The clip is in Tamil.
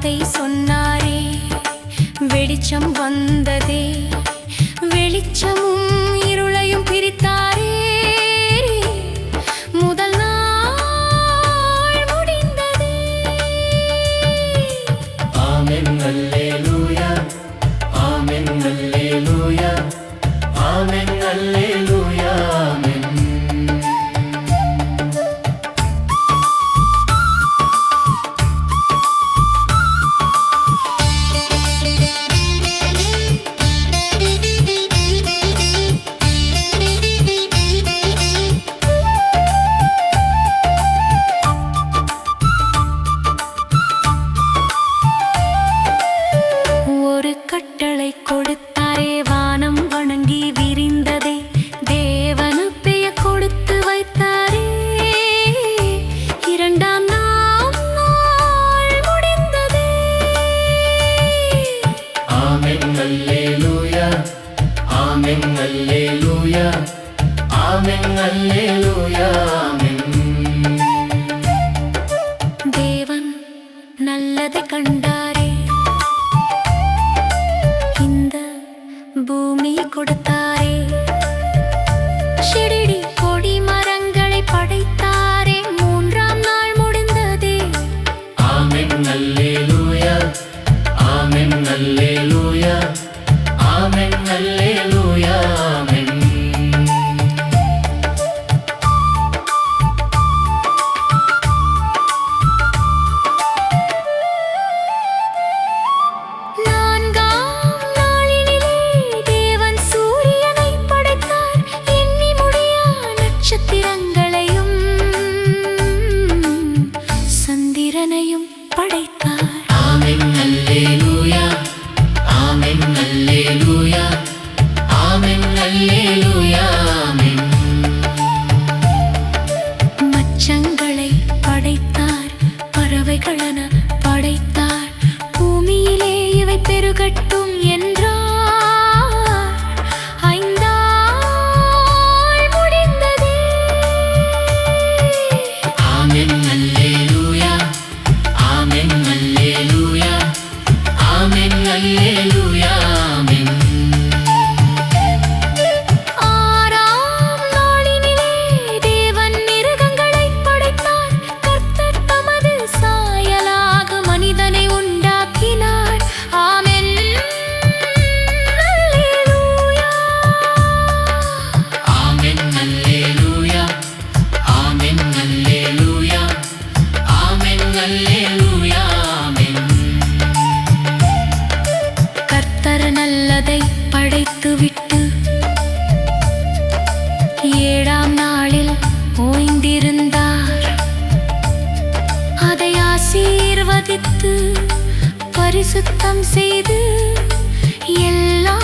வார்த்தை சொன்னாரே, வெளிச்சம் வந்ததே. வெளிச்சமும் இருளையும் பிரித்தாரே, முதல் நாள் முடிந்ததே. ஆமென் அல்லேலூயா, ஆமென் அல்லேலூயா, ஆமென் அல்லேலூயா, ஆமென். கட்டளை கொடுத்தாரே, வானம் வணங்கி விரிந்ததே. தேவனு பெயர் கொடுத்து வைத்தாரே, இரண்டாம் நாள் முடிந்ததே. ஆமென் அல்லேலூயா, ஆமென் அல்லேலூயா, ஆமென் அல்லேலூயா, ஆமென். தேவன் நல்லதை கண்டாரே, பூமி கொடுத்தாரே. செடி கொடி மரங்களை படைத்தாரே, மூன்றாம் நாள் முடிந்ததே. ஆமென் அல்லேலூயா, ஆமென் அல்லேலூயா, ஆமென் அல்லேலூயா, ஆமென். படைத்தார். ஆமென் அல்லேலூயா, ஆமென் அல்லேலூயா, ஆமென் அல்லேலூயா, ஆமென். மச்சங்களை படைத்தார், பறவைகளென படைத்தார், பூமியிலே இவை பெருகட்டும் என்றார். ஐந்தாள் முடிந்ததே. ஆமென் அல்லேலூயா, ஆமென் அல்லேலூயா, ஆமென் அல்லேலூயா, ஆமென். ஆறாம் நாளினிலே தேவன் மிருகங்களை படைத்தார். கர்த்தர் தமது சாயலாக மனிதனை உண்டாக்கினார். ஆமென் அல்லேலூயா, ஆமென் அல்லேலூயா, ஆமென் அல்லேலூயா, ஆமென் அல்லேலூயா, ஆமென். கர்த்தர் நல்லதை படைத்துவிட்டு ஏழாம் நாளில் ஓய்ந்திருந்தார். அதை ஆசீர்வதித்து பரிசுத்தம் செய்து எல்லா